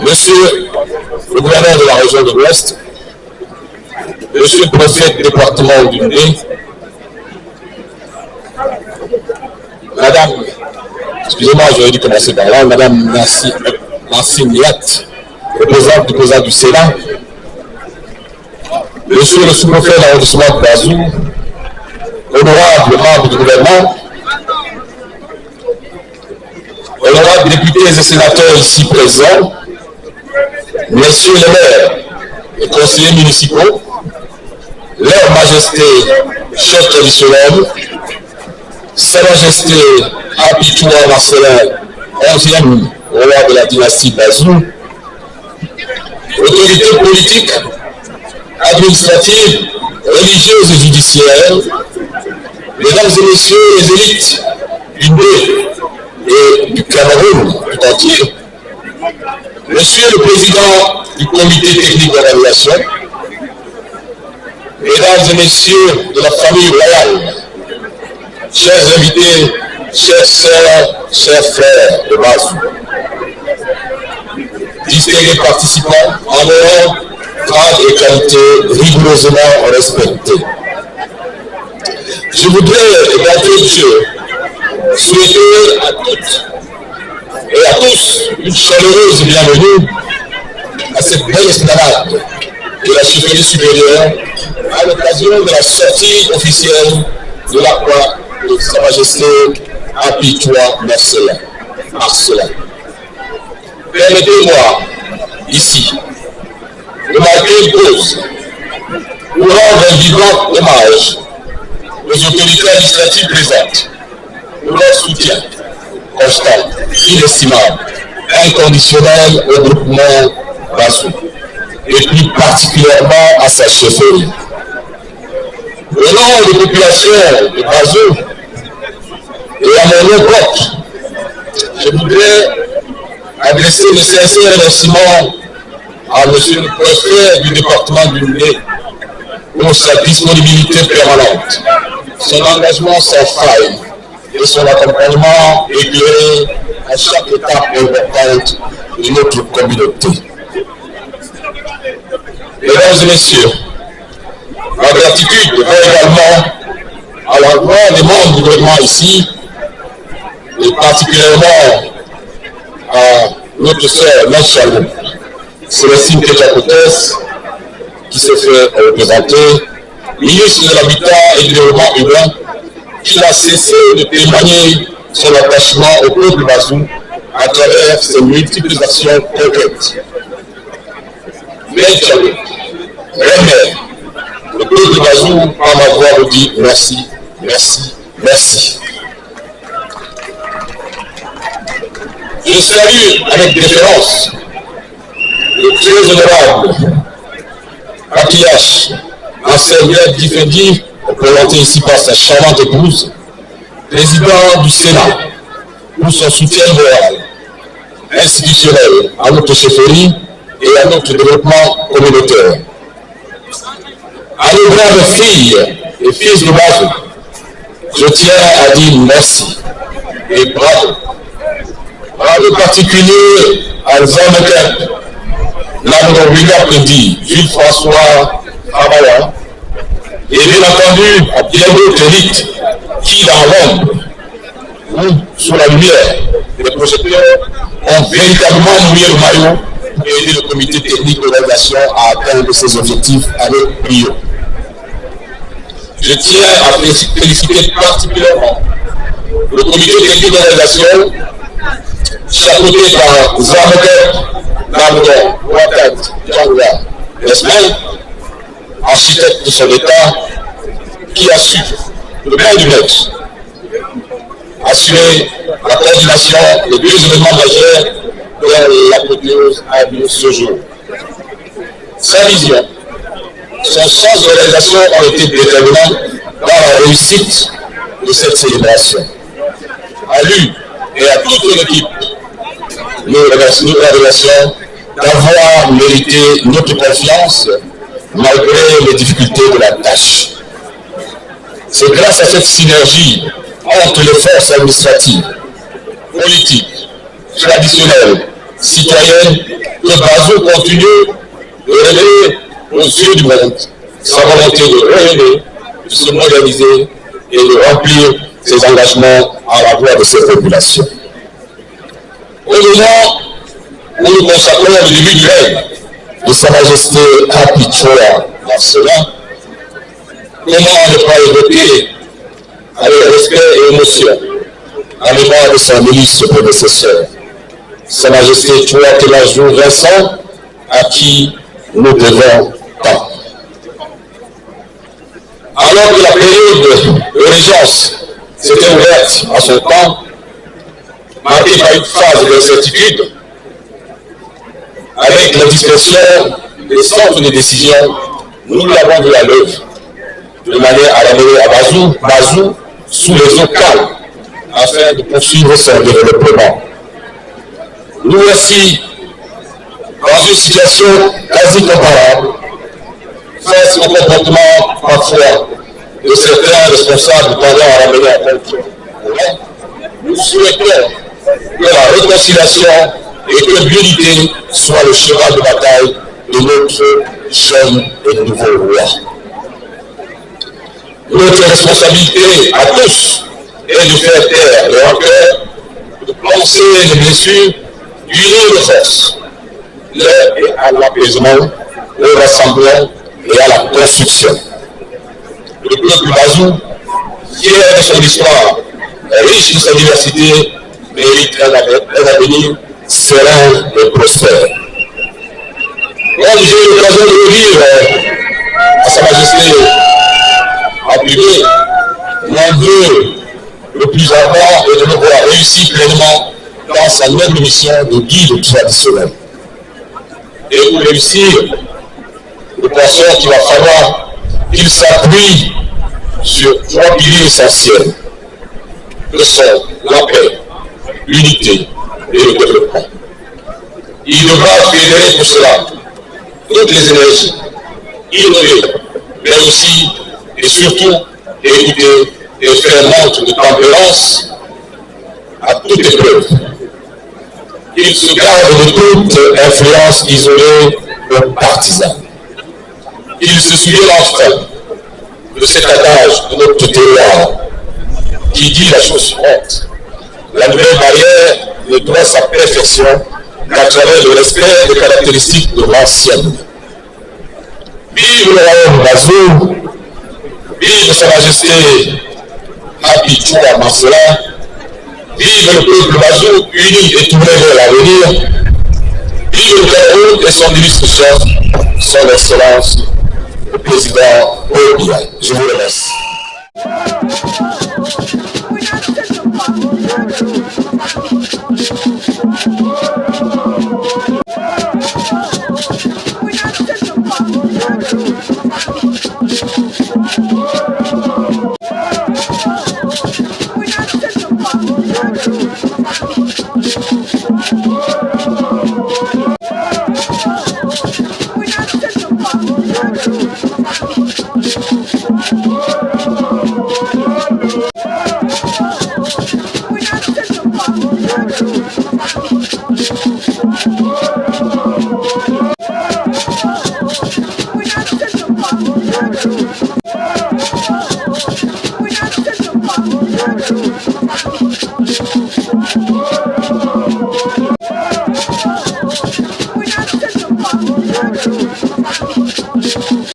Monsieur le gouverneur de la région de l'Ouest, Monsieur le préfet du département du Nez, Madame, excusez-moi, j'aurais dû commencer par là, Madame Nancy Niat, présidente du Sénat, Monsieur le sous-préfet de l'arrondissement de Bazou, honorables membres du gouvernement, honorables députés et sénateurs ici présents, messieurs les maires et conseillers municipaux, leur majesté, chef traditionnel, sa majesté Apitoua Marcelin, 11e roi de la dynastie Bazou, autorités politiques, administratives, religieuses et judiciaires, mesdames et messieurs les élites du Nez et du Cameroun tout entier, monsieur le président du comité technique d'évaluation, mesdames et messieurs de la famille royale, chers invités, chères sœurs, chers frères de Bazou, distingués participants en ordre, grade et qualité rigoureusement respectés. Je voudrais, d'entrée de jeu, souhaiter à toutes et à tous une chaleureuse bienvenue à cette belle esplanade de la chefferie supérieure à l'occasion de la sortie officielle de la croix de Sa Majesté Apitoua Marcelin. Permettez-moi, ici, de marquer une pause pour rendre un vivant hommage aux autorités administratives présentes pour leur soutien constant, inestimable, inconditionnel au groupement Bazou, et plus particulièrement à sa chefferie. Au nom des populations de Bazou et à mon nom propre, je voudrais adresser mes sincères remerciements à monsieur le préfet du département du Nez pour sa disponibilité permanente, son engagement sans faille et son accompagnement éclairé à chaque étape importante de notre communauté. Mesdames et messieurs, ma gratitude va également à l'endroit des membres du gouvernement ici, et particulièrement à notre sœur Mèche Chalou, Célestine Kéjakotes, qui se fait représenter, ministre de l'Habitat et du Développement urbain, qui n'a cessé de témoigner son attachement au peuple Bazou à travers ses multiples actions concrètes. Mèche Chalou, remet le peuple Bazou par ma voix vous dit merci, merci, merci. Je salue avec déférence le très honorable patriarche Anselme Difendi, représenté ici par sa charmante épouse, président du Sénat, pour son soutien moral, institutionnel à notre chefferie et à notre développement communautaire. À nos braves filles et fils de Bazou, je tiens à dire merci et bravo. Bravo particulier à Zamekem, l'honorable William Prédi, Jules-François Abaya, et bien entendu à bien d'autres élites qui, dans l'ombre ou sous la lumière des projecteurs, ont véritablement mouillé le maillot pour aider le comité technique d'organisation à atteindre ses objectifs avec brio. Je tiens à féliciter particulièrement le comité technique d'organisation, chapeauté par Zamekem, Namdon, Ouattad, Djangouya, Nesmel, architecte de son État, qui a su, le maire du maître, assurer la coordination des deux événements majeurs dont l'apothéose a lieu ce jour. Sa vision, son sens de réalisation ont été déterminants dans la réussite de cette célébration. À lui et à toute l'équipe, nous remercions d'avoir mérité notre confiance malgré les difficultés de la tâche. C'est grâce à cette synergie entre les forces administratives, politiques, traditionnelle, citoyenne, que Bazoum continue de révéler aux yeux du monde sa volonté de rayonner, de se moderniser et de remplir ses engagements en la voie de ses populations. Au moment où nous consacrons le début du règne de Sa Majesté Hapi Choa Marcelin, comment ne pas évoquer avec respect et émotion en mémoire de son illustre prédécesseur, Sa Majesté Choa Telajou Vincent, à qui nous devons tant. Alors que la période de régence s'était ouverte à son temps, marquée par une phase d'incertitude, avec la dispersion des centres de décision, nous l'avons vu à l'œuvre, de manière à ramener à Bazou sous les eaux calmes, afin de poursuivre son développement. Nous voici dans une situation quasi comparable, face au comportement parfois de certains responsables tendant à ramener à compte. Nous souhaitons que la réconciliation et que l'unité soit le cheval de bataille de notre jeune et nouveau roi. Notre responsabilité à tous est de faire taire les rancœurs, de penser les blessures, d'unir nos forces, l'heure est à l'apaisement, au rassemblement et à la construction. Le peuple Bazou, fier de son histoire, riche de sa diversité, mérite un avenir serein et prospère. Comme j'ai eu l'occasion de le dire à Sa Majesté en privé, mon vœu le plus ardent est de le voir réussir pleinement dans sa noble mission de guide traditionnel. Et pour réussir, nous pensons qu'il va falloir qu'il s'appuie sur trois piliers essentiels que sont la paix, l'unité et le développement. Il devra fédérer pour cela toutes les énergies, innover, mais aussi et surtout écouter et faire montre de tempérance à toute épreuve. Il se garde de toute influence isolée ou partisane. Il se souvient enfin de cet adage de notre terroir qui dit la chose suivante: la nouvelle barrière ne doit sa perfection qu'à travers le respect des caractéristiques de l'ancienne. Vive le royaume Bazou, vive Sa Majesté Hapi Choa Marcelin, vive le peuple Bazou uni et tourné vers l'avenir, vive le Cameroun et son illustre chef, son excellence, le président Paul Biya. Je vous remercie. Thank you.